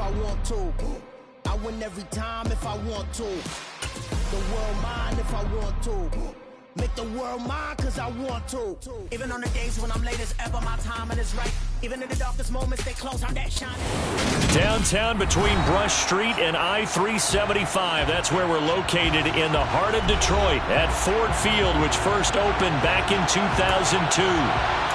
I want to. I win every time if I want to. The world mine if I want to. Make the world mine cause I want to. Even on the days when I'm late as ever, my timing is right. Even in the darkest moments, they close on that shining. Downtown between Brush Street and I-375. That's where we're located in the heart of Detroit at Ford Field, which first opened back in 2002.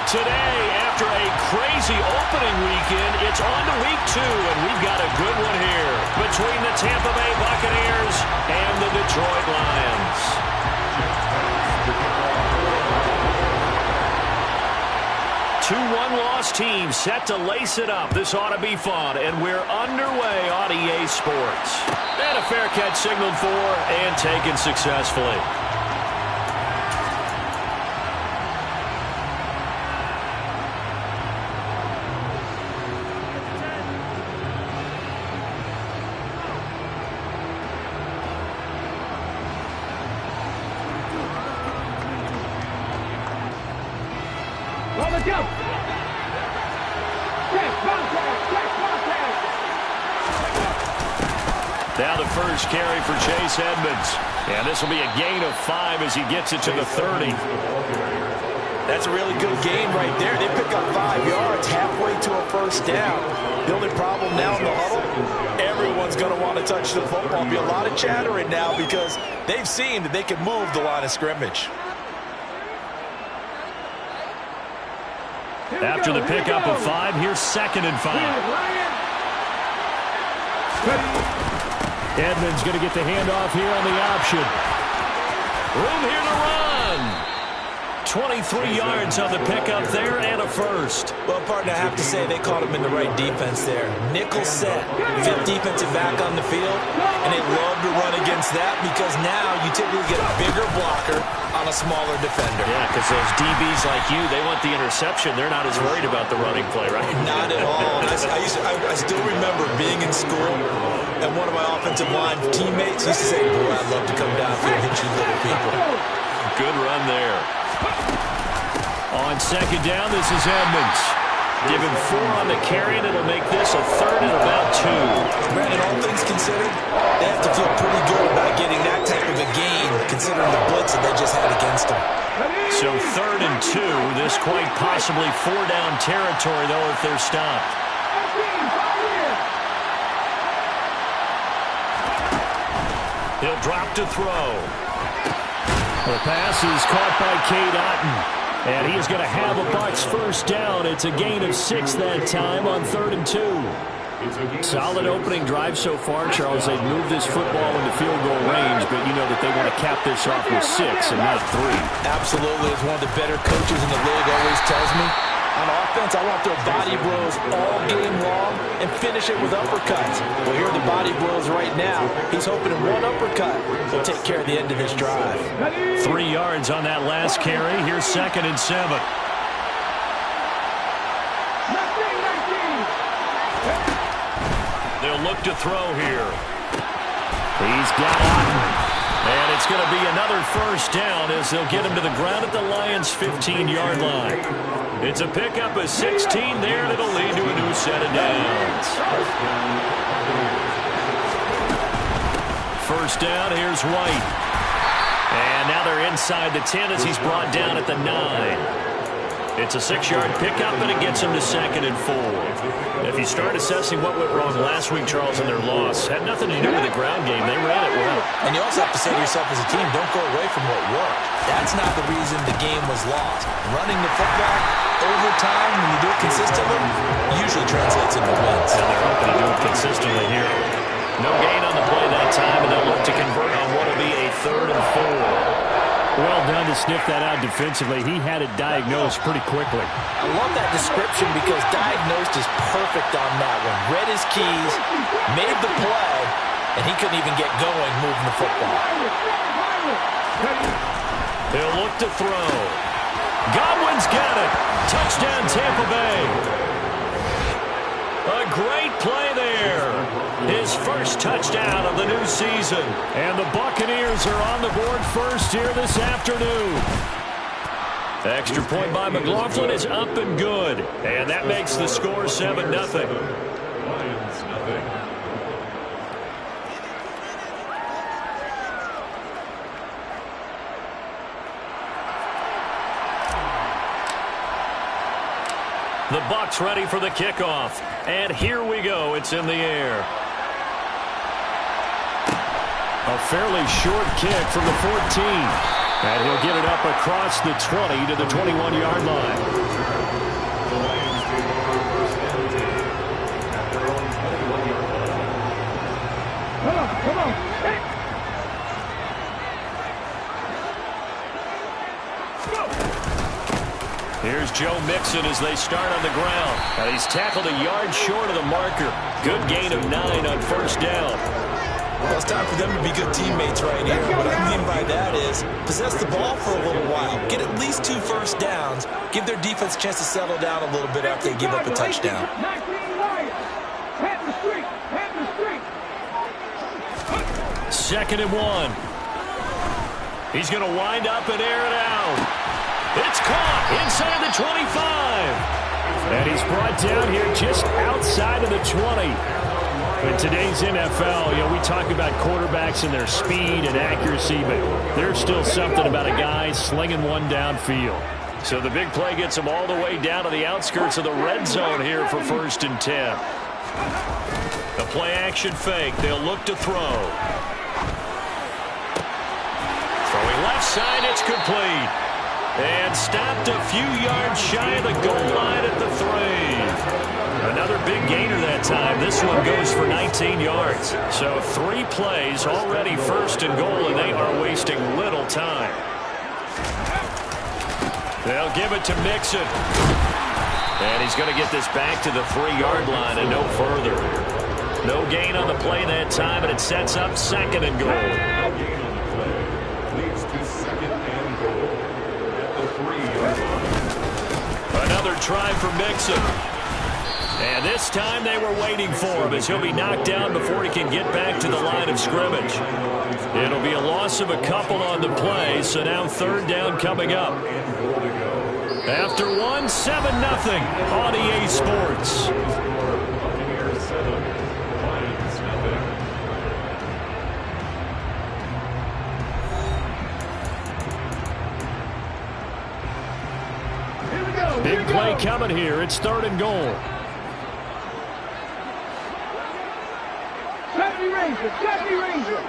Today, after a crazy opening weekend, it's on to week 2, and we've got a good one here between the Tampa Bay Buccaneers and the Detroit Lions. Two one-loss teams set to lace it up. This ought to be fun, and we're underway on EA Sports. And a fair catch signaled for and taken successfully. Now the first carry for Chase Edmonds. And this will be a gain of 5 as he gets it to the 30. That's a really good gain right there. They pick up 5 yards halfway to a first down. The only problem now in the huddle, everyone's going to want to touch the football. There'll be a lot of chattering now because they've seen that they can move the line of scrimmage. After the pickup of 5, here's 2nd and 5. Edmonds going to get the handoff here on the option. Room here to run. 23 yards on the pickup there and a first. Well, partner, I have to say they caught him in the right defense there. Nickel set, 5th defensive back on the field, and they love to run against that because now you typically get a bigger blocker on a smaller defender. Yeah, because those DBs like you, they want the interception. They're not as worried about the running play, right? Not at all. I still remember being in school, and one of my offensive line teammates used to say, boy, I'd love to come downfield and hit you little people. Good run there. On 2nd down, this is Edmonds. Given 4 on the carry, and it'll make this a 3rd and about 2. Brandon, all things considered, they have to feel pretty good about getting that type of a gain, considering the blitz that they just had against them. So 3rd and 2. This quite possibly 4-down territory, though, if they're stopped. He'll drop to throw. The pass is caught by Cade Otton. And he is going to have a Bucs first down. It's a gain of 6 that time on 3rd and 2. Solid opening drive so far, Charles. They've moved this football into field goal range, but you know that they want to cap this off with 6 and not 3. Absolutely. As one of the better coaches in the league always tells me, on offense, I want their body blows all game long and finish it with uppercuts. Well, here are the body blows right now. He's hoping in one uppercut will take care of the end of this drive. 3 yards on that last carry. Here's 2nd and 7. They'll look to throw here. He's got Otton. And it's going to be another first down as they'll get him to the ground at the Lions' 15-yard line. It's a pickup of 16 there, and it'll lead to a new set of downs. First down, here's White. And now they're inside the 10 as he's brought down at the 9. It's a 6-yard pickup, and it gets him to 2nd and 4. If you start assessing what went wrong last week, Charles, in their loss, had nothing to do with the ground game. They ran it well. And you also have to say to yourself as a team, don't go away from what worked. That's not the reason the game was lost. Running the football over time, when you do it consistently, usually translates into wins. And they're hoping to do it consistently here. No gain on the play that time, and they'll look to convert on what will be a 3rd and 4. Well done to sniff that out defensively. He had it diagnosed pretty quickly. I love that description because diagnosed is perfect on that one. Read his keys, made the play, and he couldn't even get going moving the football. He'll look to throw. Godwin's got it. Touchdown, Tampa Bay. A great play there. His first touchdown of the new season. And the Buccaneers are on the board first here this afternoon. Extra point by McLaughlin is up and good. And that makes the score 7-0. The Bucs ready for the kickoff. And here we go. It's in the air. A fairly short kick from the 14. And he'll get it up across the 20 to the 21-yard line. Come on. Hey. Here's Joe Mixon as they start on the ground. And he's tackled a yard short of the marker. Good gain of 9 on first down. Well, it's time for them to be good teammates right here. What I mean by that is possess the ball for a little while. Get at least 2 first downs. Give their defense a chance to settle down a little bit after they give up a touchdown. Second and 1. He's going to wind up and air it out. It's caught inside the 25. And he's brought down here just outside of the 20. In today's NFL, we talk about quarterbacks and their speed and accuracy, but there's still something about a guy slinging one downfield. So the big play gets him all the way down to the outskirts of the red zone here for 1st and 10. The play action fake. They'll look to throw. Throwing left side, it's complete. And stopped a few yards shy of the goal line at the 3. Another big gainer that time. This one goes for 19 yards. So 3 plays already 1st and goal, and they are wasting little time. They'll give it to Mixon. And he's going to get this back to the 3-yard line and no further. No gain on the play that time, and it sets up 2nd and goal. Another try for Mixon. And this time they were waiting for him as he'll be knocked down before he can get back to the line of scrimmage. It'll be a loss of a couple on the play, so now 3rd down coming up. After 1, 7-0 on EA Sports. Big play coming here. It's 3rd and goal. Jackie Ranger.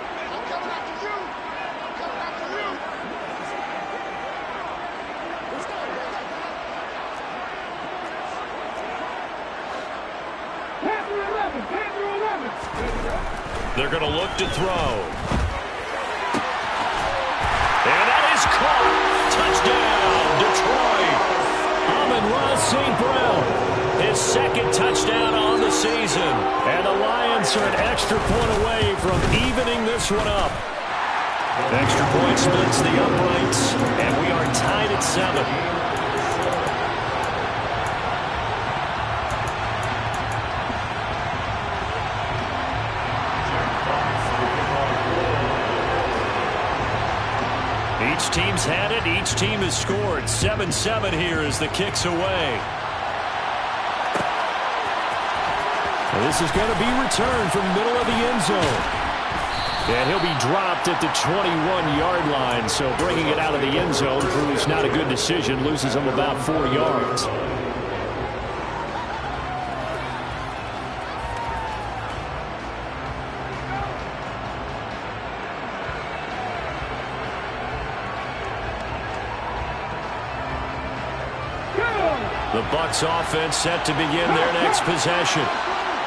They're going to look to throw. And that is caught. Touchdown, Detroit. Amon-Ra St. Brown. His 2nd touchdown on the season. And the Lions are an extra point away from evening this one up. Extra point splits the uprights, and we are tied at 7. Each team's had it. Each team has scored. 7-7 here as the kick's away. Well, this is going to be returned from the middle of the end zone. And he'll be dropped at the 21-yard line. So bringing it out of the end zone proves not a good decision. Loses him about 4 yards. The Bucs offense set to begin their next possession.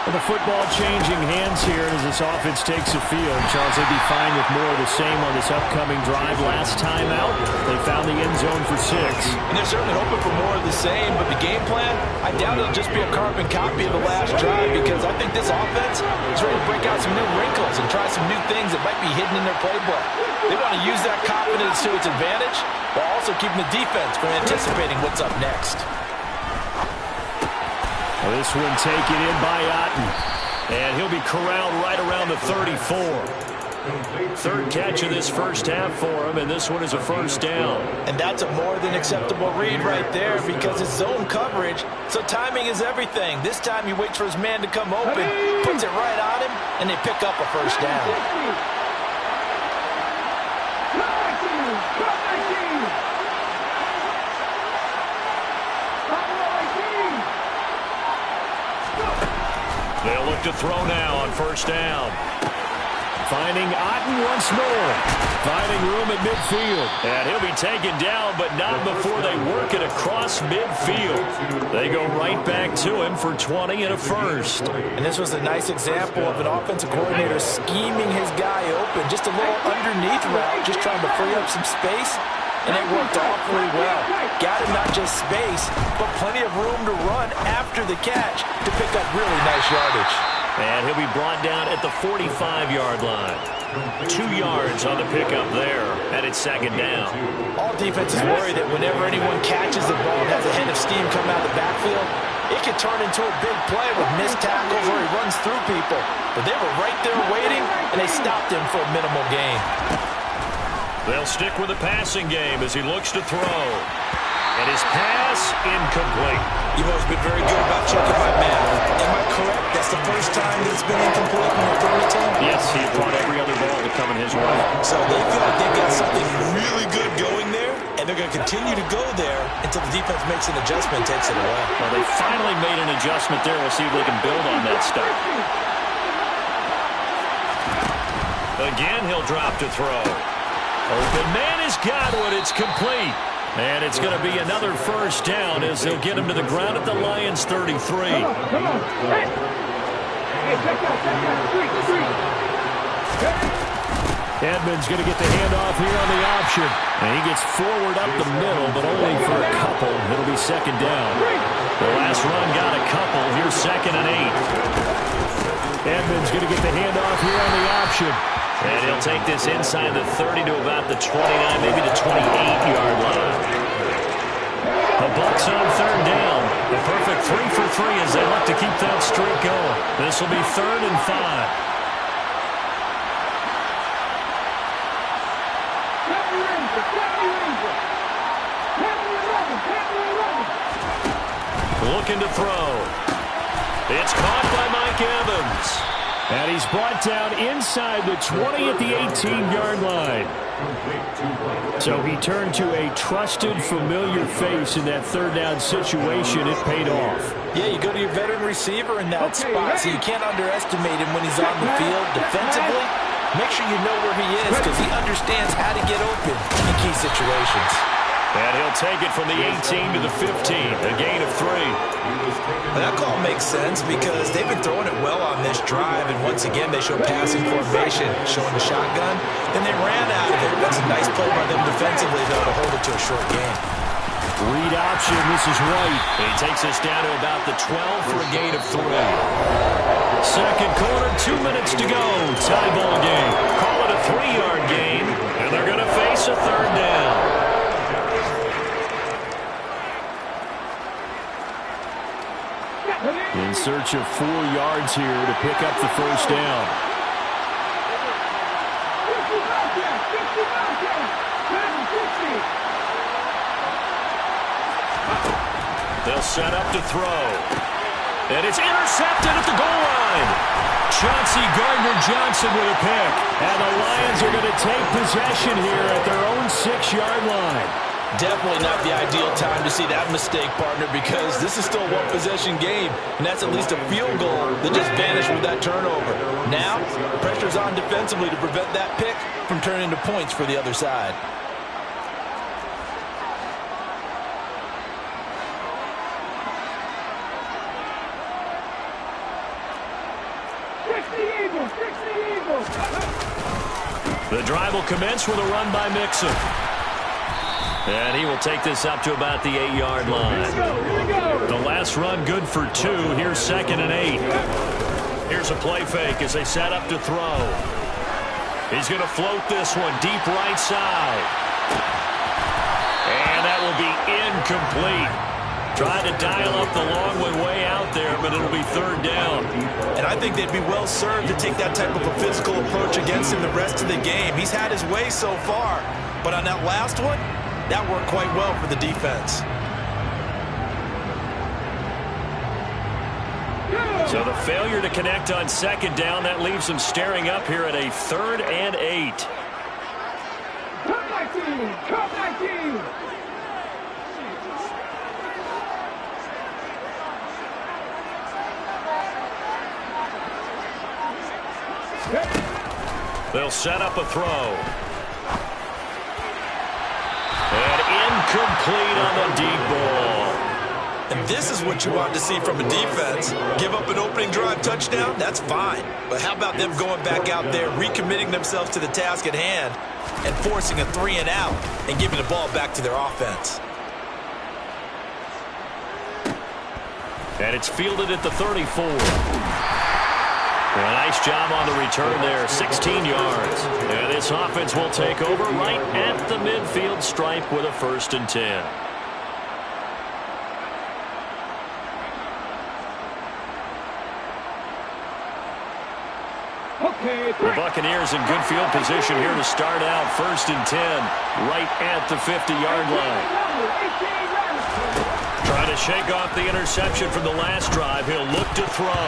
And the football changing hands here as this offense takes the field. Charles, they'd be fine with more of the same on this upcoming drive. Last time out, they found the end zone for 6. And they're certainly hoping for more of the same, but the game plan, I doubt it'll just be a carbon copy of the last drive, because I think this offense is ready to break out some new wrinkles and try some new things that might be hidden in their playbook. They want to use that confidence to its advantage while also keeping the defense from anticipating what's up next. This one taken in by Otten. And he'll be corralled right around the 34. Third catch of this first half for him, and this one is a first down. And that's a more than acceptable read right there because it's zone coverage, so timing is everything. This time he waits for his man to come open, puts it right on him, and they pick up a first down. They'll look to throw now on first down. Finding Otten once more. Finding room at midfield. And he'll be taken down, but not before they work it across midfield. They go right back to him for 20 and a first. And this was a nice example of an offensive coordinator scheming his guy open. Just a little underneath route, just trying to free up some space. And it worked awfully well. Got him not just space, but plenty of room to run after the catch to pick up really nice yardage. And he'll be brought down at the 45-yard line. 2 yards on the pickup there, and it's second down. All defenses worry that whenever anyone catches the ball and has a head of steam come out of the backfield, it could turn into a big play with missed tackles or he runs through people. But they were right there waiting, and they stopped him for a minimal gain. They'll stick with the passing game as he looks to throw. And his pass, incomplete. You've always been very good about checking my man. Am I correct? That's the first time that it's been incomplete when they're throwing it to him? Yes, he brought every other ball to come in his way. So they feel like they've got something really good going there, and they're going to continue to go there until the defense makes an adjustment and takes it away. Well, they finally made an adjustment there. We'll see if they can build on that stuff. Again, he'll drop to throw. Open man has got one. It's complete. And it's going to be another first down as they'll get him to the ground at the Lions' 33. Come on. Hey. Hey, check out. Edmonds going to get the handoff here on the option. And he gets forward up the middle, but only for a couple. It'll be second down. The last run got a couple. Here's 2nd and 8. Edmonds going to get the handoff here on the option. And he'll take this inside the 30 to about the 29, maybe the 28-yard line. The Bucs on third down. The perfect 3 for 3 as they look to keep that streak going. This will be 3rd and 5. Looking to throw. It's caught by Mike Evans. And he's brought down inside the 20 at the 18-yard line. So he turned to a trusted, familiar face in that third down situation. It paid off. Yeah, you go to your veteran receiver in that spot, so you can't underestimate him when he's on the field defensively. Make sure you know where he is because he understands how to get open in key situations. And he'll take it from the 18 to the 15, a gain of 3. And that call makes sense because they've been throwing it well on this drive, and once again they show passing formation, showing the shotgun, and they ran out of it. That's a nice play by them defensively, though, to hold it to a short gain. Read option, this is White. He takes us down to about the 12 for a gain of 3. Second quarter, 2 minutes to go. Tie ball game. Call it a 3-yard gain, and they're going to face a third down. In search of 4 yards here to pick up the first down. They'll set up to throw. And it's intercepted at the goal line. Chauncey Gardner-Johnson with a pick. And the Lions are going to take possession here at their own 6-yard line. Definitely not the ideal time to see that mistake, partner, because this is still a one-possession game, and that's at least a field goal that just vanished with that turnover. Now, pressure's on defensively to prevent that pick from turning into points for the other side. The drive will commence with a run by Mixon. And he will take this up to about the 8-yard line. The last run good for 2. Here's 2nd and 8. Here's a play fake as they set up to throw. He's going to float this one deep right side. And that will be incomplete. Tried to dial up the long one way out there, but it'll be third down. And I think they'd be well served to take that type of a physical approach against him the rest of the game. He's had his way so far, but on that last one, that worked quite well for the defense. So the failure to connect on second down, that leaves them staring up here at a 3rd and 8. Come back team! Come back team! They'll set up a throw. And incomplete on the deep ball. And this is what you want to see from a defense. Give up an opening drive touchdown, that's fine. But how about them going back out there, recommitting themselves to the task at hand, and forcing a 3 and out and giving the ball back to their offense. And it's fielded at the 34. Well, nice job on the return there, 16 yards. And this offense will take over right at the midfield stripe with a 1st and 10. The Buccaneers in good field position here to start out 1st and 10, right at the 50-yard line. Trying to shake off the interception from the last drive. He'll look to throw.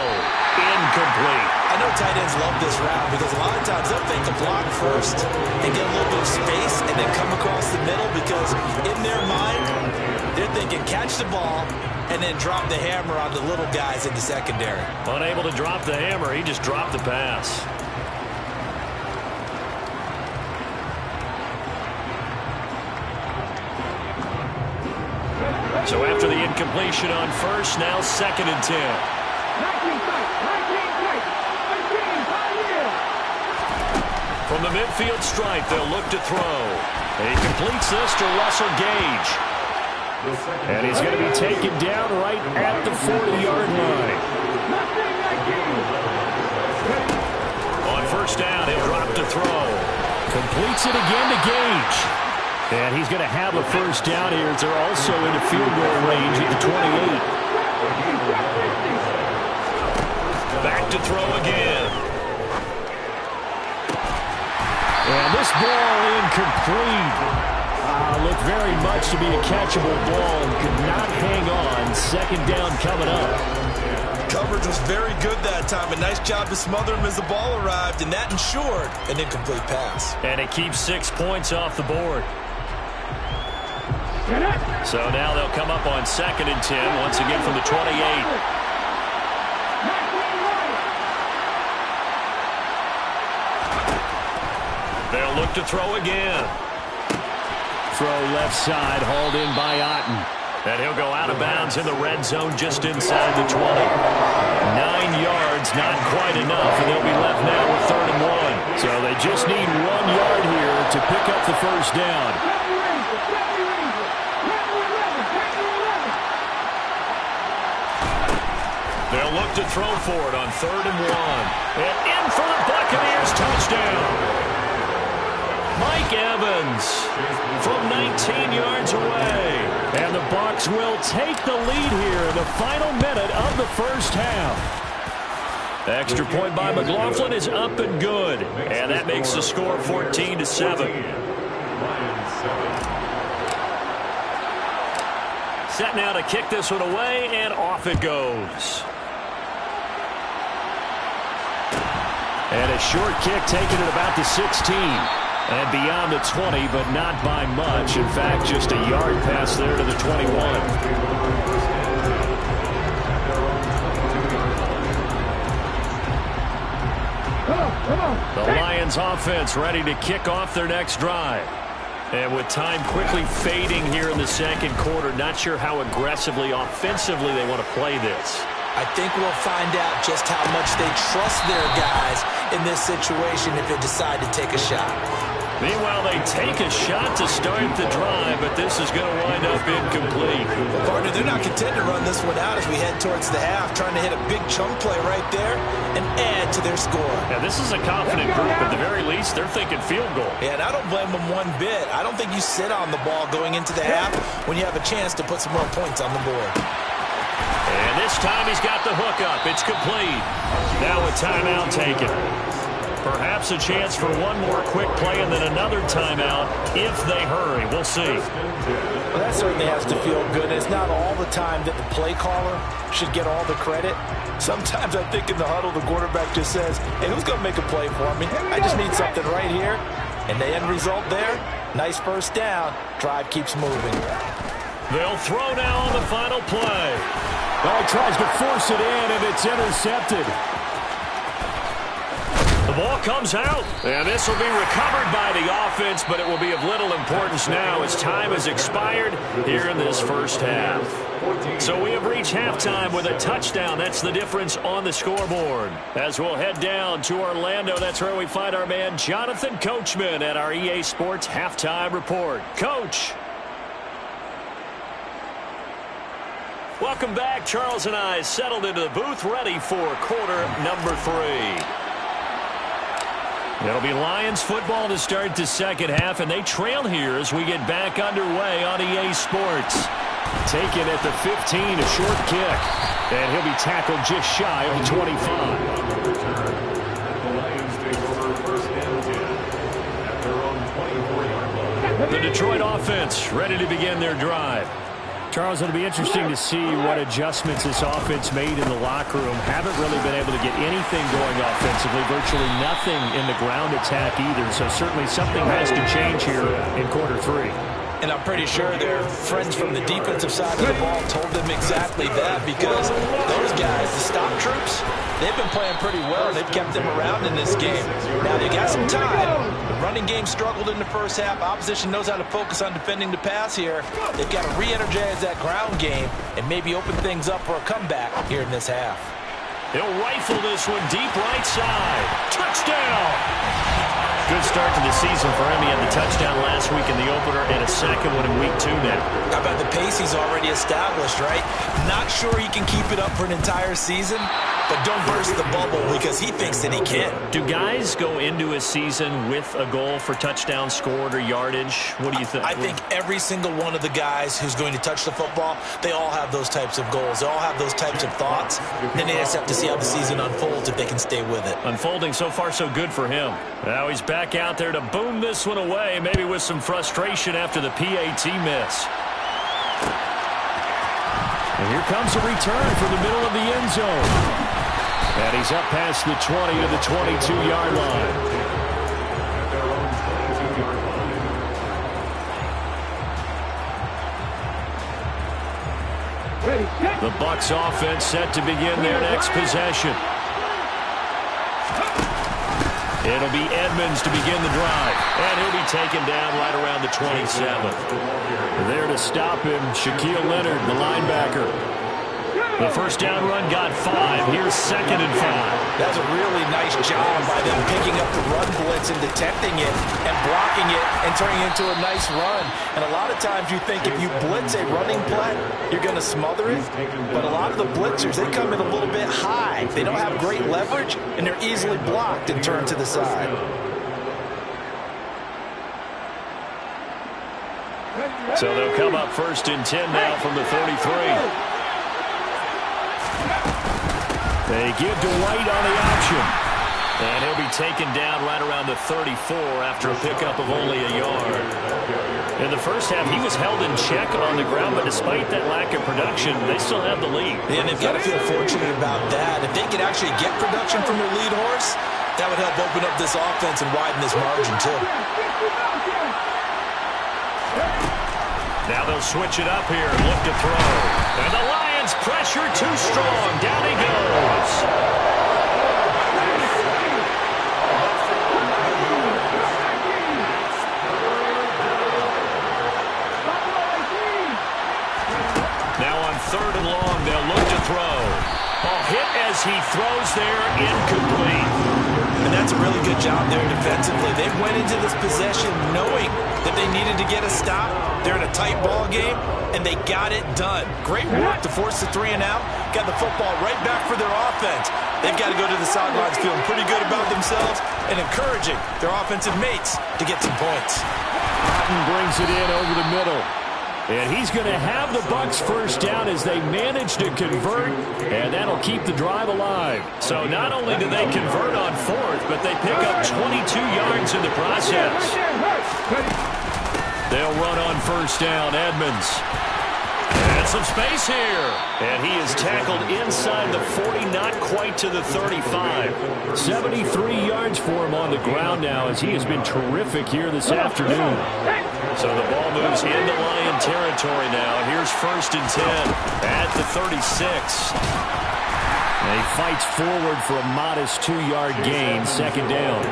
Incomplete. I know tight ends love this route because a lot of times they'll fake a block first and get a little bit of space and then come across the middle because in their mind, they're thinking catch the ball and then drop the hammer on the little guys in the secondary. Unable to drop the hammer, he just dropped the pass. So after the incompletion on first, now 2nd and 10. From the midfield stripe, they'll look to throw. And he completes this to Russell Gage. And he's going to be taken down right at the 40-yard line. On first down, he'll drop to throw. Completes it again to Gage. And he's going to have a first down here as they're also into field goal range at the 28. Back to throw again. And this ball incomplete. Looked very much to be a catchable ball and could not hang on. 2nd down coming up. Coverage was very good that time. A nice job to smother him as the ball arrived, and that ensured an incomplete pass. And it keeps 6 points off the board. So now they'll come up on 2nd and 10, once again from the 28. They'll look to throw again. Throw left side, hauled in by Otten. And he'll go out of bounds in the red zone just inside the 20. 9 yards, not quite enough, and they'll be left now with 3rd and 1. So they just need 1 yard here to pick up the first down. They'll look to throw for it on 3rd and 1. And in for the Buccaneers, touchdown. Mike Evans from 19 yards away. And the Bucs will take the lead here in the final minute of the first half. Extra point by McLaughlin is up and good. And that makes the score 14-7. Set now to kick this one away, and off it goes. And a short kick taken at about the 16. And beyond the 20, but not by much. In fact, just a yard pass there to the 21. The Lions offense ready to kick off their next drive. And with time quickly fading here in the 2nd quarter, not sure how aggressively, offensively they want to play this. I think we'll find out just how much they trust their guys in this situation if they decide to take a shot. Meanwhile, they take a shot to start the drive, but this is going to wind up incomplete. Partner, they're not content to run this one out as we head towards the half, trying to hit a big chunk play right there and add to their score. Yeah, this is a confident group. At the very least, they're thinking field goal. Yeah, and I don't blame them one bit. I don't think you sit on the ball going into the half when you have a chance to put some more points on the board. And this time he's got the hook up. It's complete. Now a timeout taken. Perhaps a chance for one more quick play and then another timeout if they hurry. We'll see. Well, that certainly has to feel good. It's not all the time that the play caller should get all the credit. Sometimes I think in the huddle the quarterback just says, hey, who's going to make a play for me? I just need something right here. And the end result there, nice first down. Drive keeps moving. They'll throw now on the final play. Well, he tries to force it in, and it's intercepted. The ball comes out, and this will be recovered by the offense, but it will be of little importance now as time has expired here in this first half. So we have reached halftime with a touchdown. That's the difference on the scoreboard. As we'll head down to Orlando, that's where we find our man Jonathan Coachman at our EA Sports Halftime Report. Coach. Welcome back. Charles and I settled into the booth ready for quarter number 3. It'll be Lions football to start the second half, and they trail here as we get back underway on EA Sports. Taken at the 15, a short kick. And he'll be tackled just shy of the 25. The Detroit offense ready to begin their drive. Charles, it'll be interesting to see what adjustments this offense made in the locker room. Haven't really been able to get anything going offensively, virtually nothing in the ground attack either. So certainly something has to change here in quarter 3. And I'm pretty sure their friends from the defensive side of the ball told them exactly that, because those guys, the stop troops, they've been playing pretty well. They've kept them around in this game. Now, they got some time. The running game struggled in the first half. Opposition knows how to focus on defending the pass here. They've got to re-energize that ground game and maybe open things up for a comeback here in this half. He'll rifle this one deep right side. Touchdown! Good start to the season for him. He had the touchdown last week in the opener and a second one in week 2 now. How about the pace he's already established, right? Not sure he can keep it up for an entire season, but don't burst the bubble because he thinks that he can. Do guys go into a season with a goal for touchdown scored or yardage? What do you think? I think every single one of the guys who's going to touch the football, they all have those types of goals. They all have those types of thoughts. Then they just have to see how the season unfolds if they can stay with it. Unfolding so far so good for him. Now he's back out there to boom this one away, maybe with some frustration after the PAT miss. And here comes a return from the middle of the end zone. And he's up past the 20 to the 22-yard line. The Bucs offense set to begin their next possession. It'll be Edmonds to begin the drive. And he'll be taken down right around the 27th. There to stop him, Shaquille Leonard, the linebacker. The first down run got 5. Here's 2nd and 5. That's a really nice job by them picking up the run blitz and detecting it and blocking it and turning it into a nice run. And a lot of times you think if you blitz a running play, you're going to smother it. But a lot of the blitzers, they come in a little bit high. They don't have great leverage, and they're easily blocked and turned to the side. So they'll come up 1st and 10 now from the 33. They give to White on the option. And he'll be taken down right around the 34 after a pickup of only a yard. In the first half, he was held in check on the ground, but despite that lack of production, they still have the lead. And they've got to feel fortunate about that. If they could actually get production from their lead horse, that would help open up this offense and widen this margin, too. Now they'll switch it up here and look to throw. And the Lions pressure too strong. Down he goes. Now on 3rd and long, they'll look to throw. A hit as he throws there, incomplete. And that's a really good job there defensively. They went into this possession knowing that they needed to get a stop. They're in a tight ball game, and they got it done. Great work to force the 3 and out. Got the football right back for their offense. They've got to go to the sidelines feeling pretty good about themselves and encouraging their offensive mates to get some points. Madden brings it in over the middle. And he's going to have the Bucs first down as they manage to convert, and that'll keep the drive alive. So not only do they convert on 4th, but they pick up 22 yards in the process. They'll run on first down. Edmonds. And some space here. And he is tackled inside the 40, not quite to the 35. 73 yards for him on the ground now as he has been terrific here this afternoon. So the ball moves into Lion territory now. Here's 1st and 10 at the 36. And he fights forward for a modest 2-yard gain, 2nd down.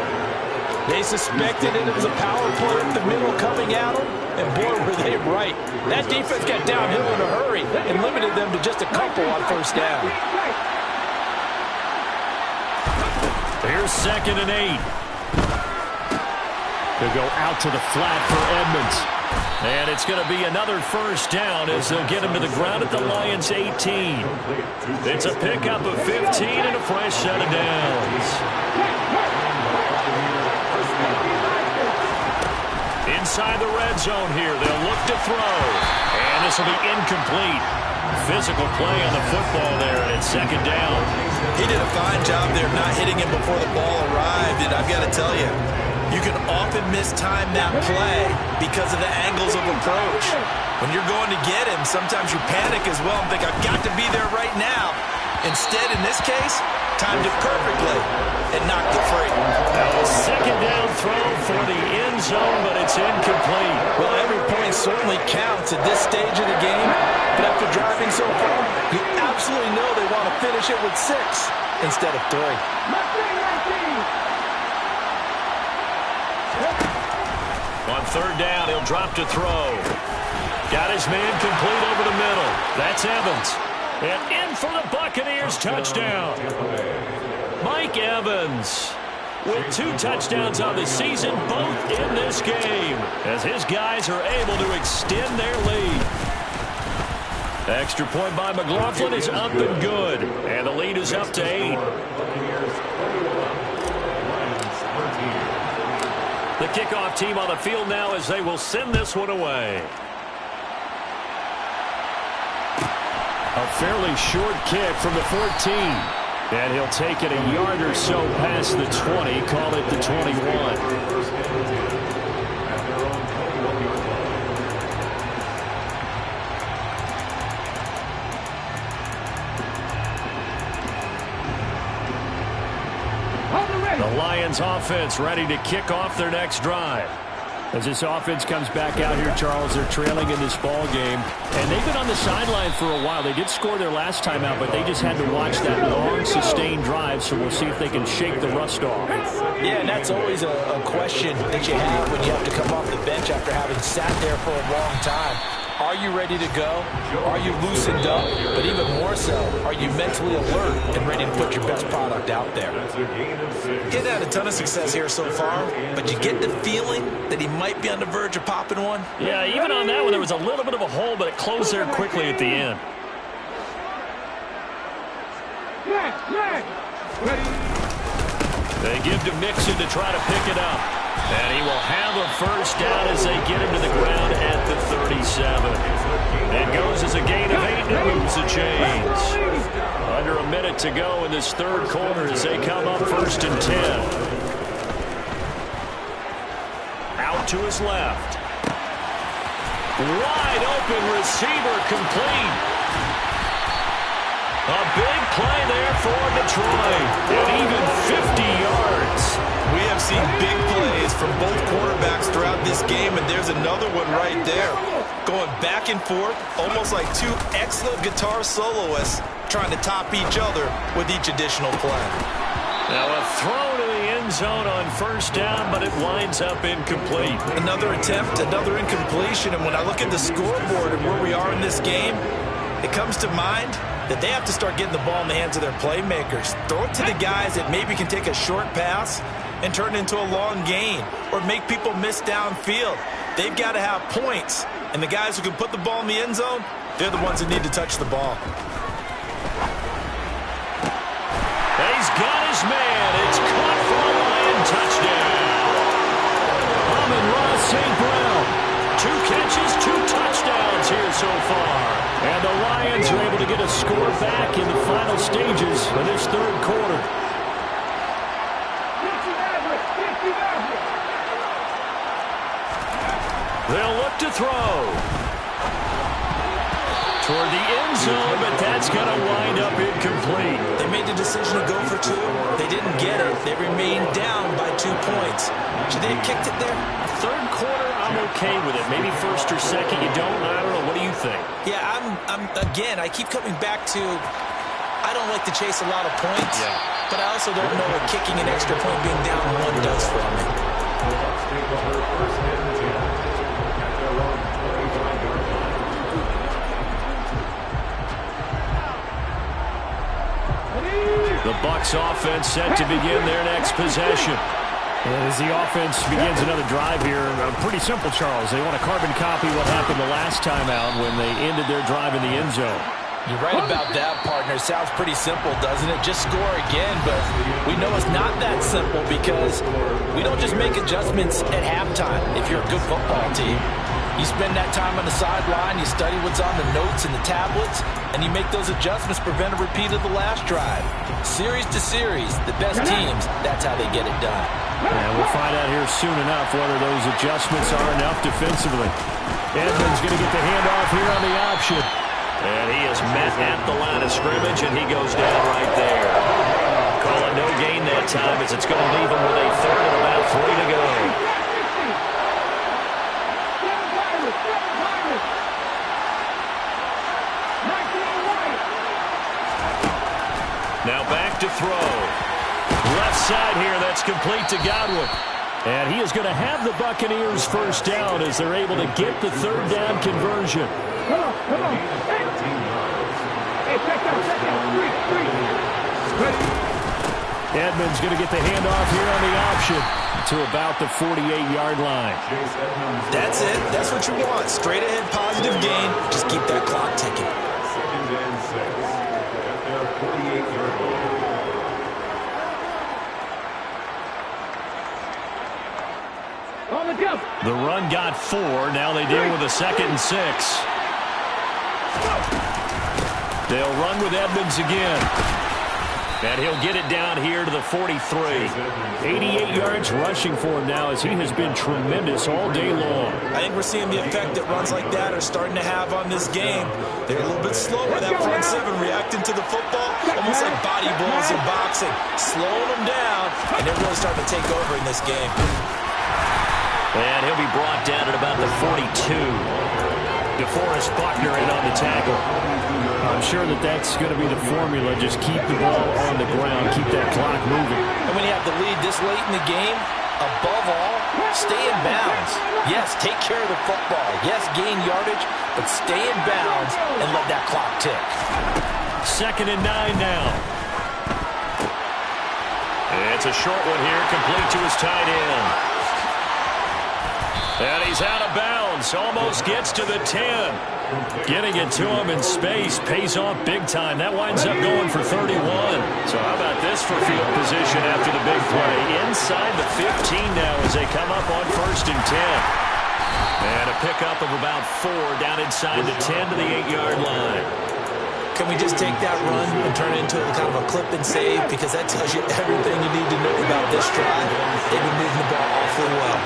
They suspected it was a power play up the middle coming at them, and boy, were they right. That defense got downhill in a hurry and limited them to just a couple on first down. Here's 2nd and 8. They'll go out to the flat for Edmonds. And it's going to be another first down as they'll get him to the ground at the Lions' 18. It's a pickup of 15 and a fresh set of downs. Inside the red zone here, they'll look to throw. And this will be incomplete. Physical play on the football there, and it's 2nd down. He did a fine job there of not hitting him before the ball arrived, and I've got to tell you, you can often mistime that play because of the angles of approach. When you're going to get him, sometimes you panic as well and think, I've got to be there right now. Instead, in this case, timed it perfectly and knocked it free. A 2nd down throw for the end zone, but it's incomplete. Well, every point certainly counts at this stage of the game, but after driving so far, you absolutely know they want to finish it with 6 instead of 3. On 3rd down, he'll drop to throw. Got his man complete over the middle. That's Evans. And in for the Buccaneers touchdown. Mike Evans with 2 touchdowns on the season, both in this game, as his guys are able to extend their lead. Extra point by McLaughlin is up and good. And the lead is up to 8. The kickoff team on the field now as they will send this one away. A fairly short kick from the 14. And he'll take it a yard or so past the 20, call it the 21. The Lions offense ready to kick off their next drive. As this offense comes back out here, Charles, they're trailing in this ball game. And they've been on the sideline for a while. They did score their last time out, but they just had to watch that long, sustained drive. So we'll see if they can shake the rust off. Yeah, and that's always a question that you have when you have to come off the bench after having sat there for a long time. Are you ready to go? Are you loosened up? But even more so, are you mentally alert and ready to put your best product out there? He's had a ton of success here so far, but you get the feeling that he might be on the verge of popping one? Yeah, even on that one, there was a little bit of a hole, but it closed there quickly at the end. They give to Mixon to try to pick it up. And he will have a first down as they get him to the ground at the 37. It goes as a gain of 8 and moves the chains. Under a minute to go in this 3rd quarter as they come up 1st and 10. Out to his left. Wide open receiver complete. A big play there for Detroit. And even 50 yards. We have seen big plays from both quarterbacks throughout this game, and there's another one right there. Going back and forth, almost like 2 excellent guitar soloists trying to top each other with each additional play. Now a throw to the end zone on first down, but it winds up incomplete. Another attempt, another incompletion, and when I look at the scoreboard and where we are in this game, it comes to mind that they have to start getting the ball in the hands of their playmakers. Throw it to the guys that maybe can take a short pass and turn it into a long gain or make people miss downfield. They've got to have points, and the guys who can put the ball in the end zone, they're the ones that need to touch the ball. He's got his man. It's caught for a Lion touchdown. Amon-Ra St. Brown. 2 catches, 2 touchdowns here so far. And the Lions are able to get a score back in the final stages of this third quarter. They'll look to throw. Toward the end zone, but that's going to wind up incomplete. They made the decision to go for 2. They didn't get it. They remained down by 2 points. Should they have kicked it there? Third quarter, I'm okay with it. Maybe first or second, you don't. I don't know. What do you think? Yeah, again, I keep coming back to I don't like to chase a lot of points, but I also don't know what kicking an extra point being down 1 does for me. The Bucs offense set to begin their next possession. As the offense begins another drive here, pretty simple, Charles. They want to carbon copy what happened the last time out when they ended their drive in the end zone. You're right about that, partner. Sounds pretty simple, doesn't it? Just score again, but we know it's not that simple because we don't just make adjustments at halftime if you're a good football team. You spend that time on the sideline, you study what's on the notes and the tablets, and you make those adjustments, prevent a repeat of the last drive. Series to series, the best teams, that's how they get it done. And we'll find out here soon enough whether those adjustments are enough defensively. Edmonds going to get the handoff here on the option. And he is met at the line of scrimmage, and he goes down right there. Call it no gain that time as it's going to leave him with a third and about 3 to go. Now back to throw. Left side here, that's complete to Godwin. And he is going to have the Buccaneers first down as they're able to get the third down conversion. Come on. Hey, check out. Edmonds going to get the handoff here on the option to about the 48-yard line. That's it. That's what you want. Straight ahead, positive gain. Just keep that clock ticking. The run got 4. Now they deal with a 2nd and 6. They'll run with Edmonds again. And he'll get it down here to the 43. 88 yards rushing for him now as he has been tremendous all day long. I think we're seeing the effect that runs like that are starting to have on this game. They're a little bit slower, that front 7, reacting to the football, almost like body blows in boxing, slowing them down, and they're really starting to take over in this game. And he'll be brought down at about the 42. DeForest Buckner in on the tackle. I'm sure that's going to be the formula. Just keep the ball on the ground. Keep that clock moving. And when you have the lead this late in the game, above all, stay in bounds. Yes, take care of the football. Yes, gain yardage, but stay in bounds and let that clock tick. 2nd and 9 now. It's a short one here, complete to his tight end. And he's out of bounds. Almost gets to the 10. Getting it to him in space pays off big time. That winds up going for 31. So how about this for field position after the big play? Inside the 15 now as they come up on 1st and 10. And a pickup of about 4 down inside the 10 to the 8-yard line. Can we just take that run and turn it into kind of a clip and save? Because that tells you everything you need to know about this drive. They've been moving the ball awfully well.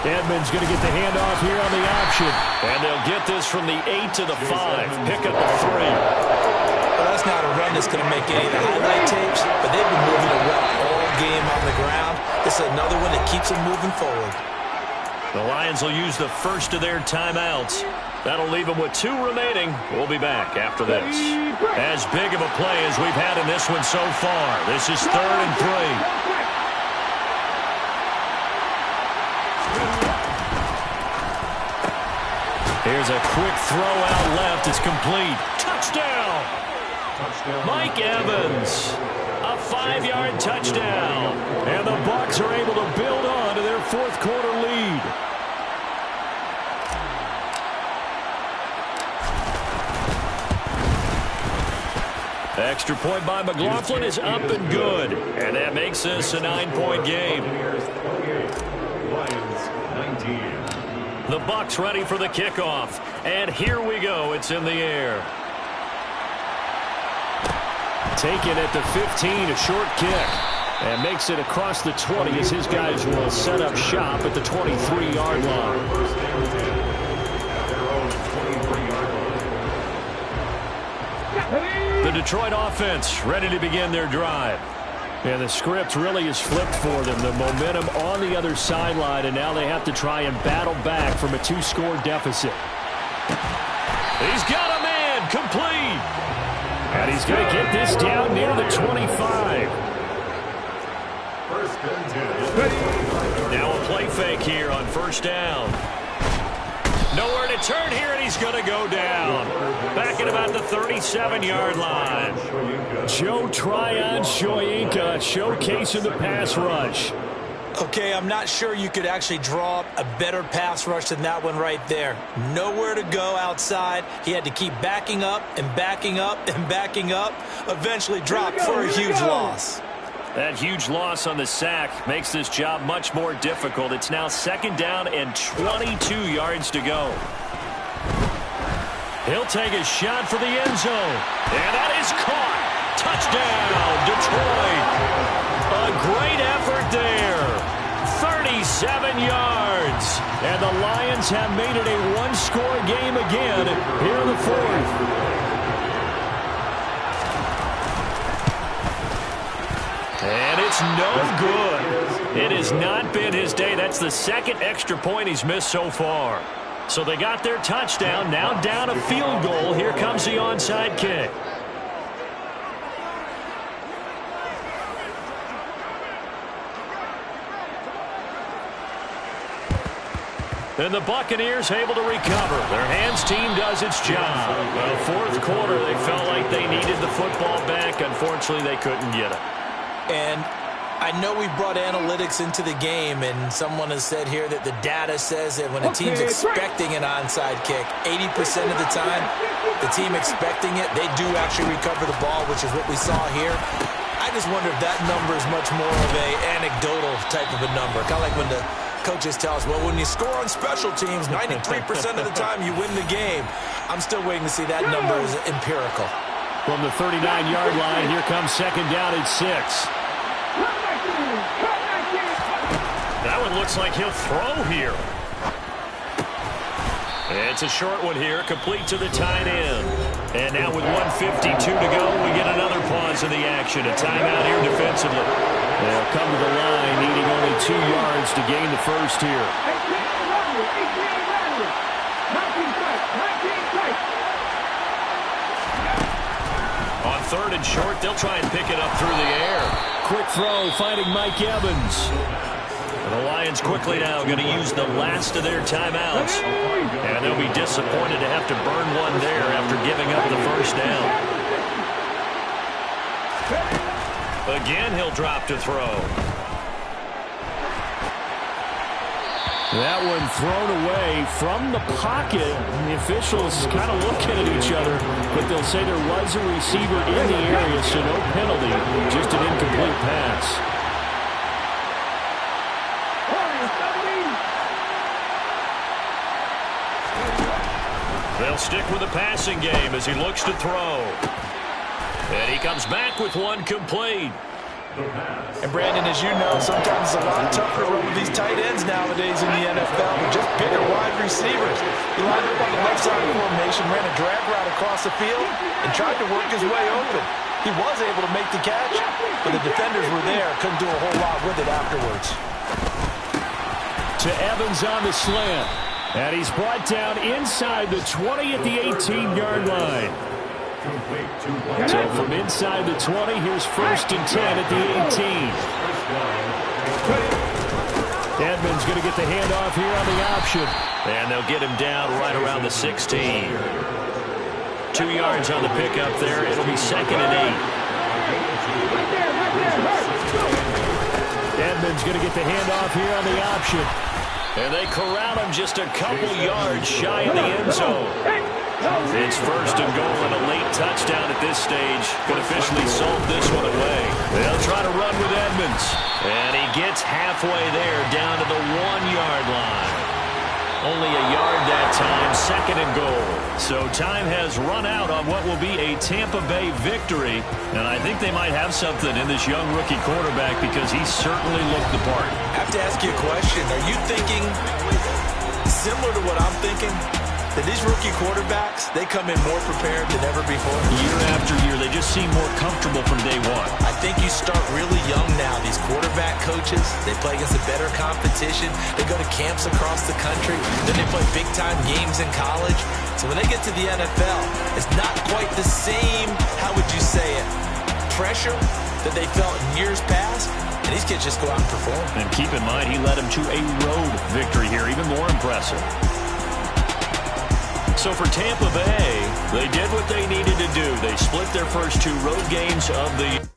Edmonds going to get the handoff here on the option. And they'll get this from the 8 to the 5. Pick up the 3. Well, that's not a run that's going to make any of the highlight tapes, but they've been moving it well all game on the ground. This is another one that keeps them moving forward. The Lions will use the first of their timeouts. That'll leave them with 2 remaining. We'll be back after this. As big of a play as we've had in this one so far. This is 3rd and 3. Here's a quick throw out left. It's complete. Touchdown! Mike Evans. A 5-yard touchdown. And the Bucs are able to build on to their fourth quarter lead. Extra point by McLaughlin is up and good. And that makes this a 9-point game. The Bucs ready for the kickoff. And here we go. It's in the air. Taken at the 15, a short kick. And makes it across the 20 as his guys will set up shop at the 23-yard line. The Detroit offense ready to begin their drive. And the script really is flipped for them. The momentum on the other sideline, and now they have to try and battle back from a 2-score deficit. He's got a man, complete. And he's going to get this down near the 25. Now a play fake here on first down. Nowhere to turn here, and he's going to go down. Back at about the 37-yard line. Joe Tryon-Shoyinka showcasing the pass rush. Okay, I'm not sure you could actually draw up a better pass rush than that one right there. Nowhere to go outside. He had to keep backing up and backing up and backing up. Eventually dropped for a huge loss. That huge loss on the sack makes this job much more difficult. It's now second down and 22 yards to go. He'll take a shot for the end zone. And that is caught. Touchdown, Detroit. A great effort there. 37 yards. And the Lions have made it a one-score game again here in the fourth. And it's no good. It has not been his day. That's the second extra point he's missed so far. So they got their touchdown. Now down a field goal. Here comes the onside kick. And the Buccaneers able to recover. Their hands team does its job. Well, fourth quarter, they felt like they needed the football back. Unfortunately, they couldn't get it. And I know we brought analytics into the game, and someone has said here that the data says that when a team's expecting an onside kick, 80% of the time, the team expecting it, they do actually recover the ball, which is what we saw here. I just wonder if that number is much more of a anecdotal type of a number. Kind of like when the coaches tell us, well, when you score on special teams, 93% of the time you win the game. I'm still waiting to see that number is empirical. From the 39-yard line, here comes second down at 6. That one looks like he'll throw here. It's a short one here, complete to the tight end. And now with 1:52 to go, we get another pause in the action. A timeout here defensively. They'll come to the line, needing only 2 yards to gain the first here. On third and short, they'll try and pick it up through the air. Quick throw, finding Mike Evans. And the Lions quickly now going to use the last of their timeouts. And they'll be disappointed to have to burn one there after giving up the first down. Again, he'll drop to throw. That one thrown away from the pocket. The officials kind of looking at each other, but they'll say there was a receiver in the area, so no penalty, just an incomplete pass. They'll stick with the passing game as he looks to throw. And he comes back with one complete. And Brandon, as you know, sometimes it's a lot tougher to run with these tight ends nowadays in the NFL with just bigger wide receivers. He lined up on the left side of the formation, ran a drag route across the field, and tried to work his way open. He was able to make the catch, but the defenders were there, couldn't do a whole lot with it afterwards. To Evans on the slant. And he's brought down inside the 20 at the 18-yard line. So from inside the 20, here's first and 10 at the 18. Edmonds going to get the handoff here on the option. And they'll get him down right around the 16. 2 yards on the pickup there. It'll be 2nd and 8. Edmonds going to get the handoff here on the option. And they corral him just a couple yards shy of the end zone. It's 1st and goal and a late touchdown at this stage. Could officially sold this one away. They'll try to run with Edmonds. And he gets halfway there down to the 1-yard line. Only a yard that time, 2nd and goal. So time has run out on what will be a Tampa Bay victory. And I think they might have something in this young rookie quarterback because he certainly looked the part. I have to ask you a question. Are you thinking similar to what I'm thinking? That these rookie quarterbacks, they come in more prepared than ever before? Year after year, they just seem more comfortable from day one. I think you start really young now. These quarterback coaches, they play against a better competition. They go to camps across the country. Then they play big-time games in college. So when they get to the NFL, it's not quite the same, how would you say it, pressure that they felt in years past. And these kids just go out and perform. And keep in mind, he led them to a road victory here, even more impressive. So for Tampa Bay, they did what they needed to do. They split their first 2 road games of the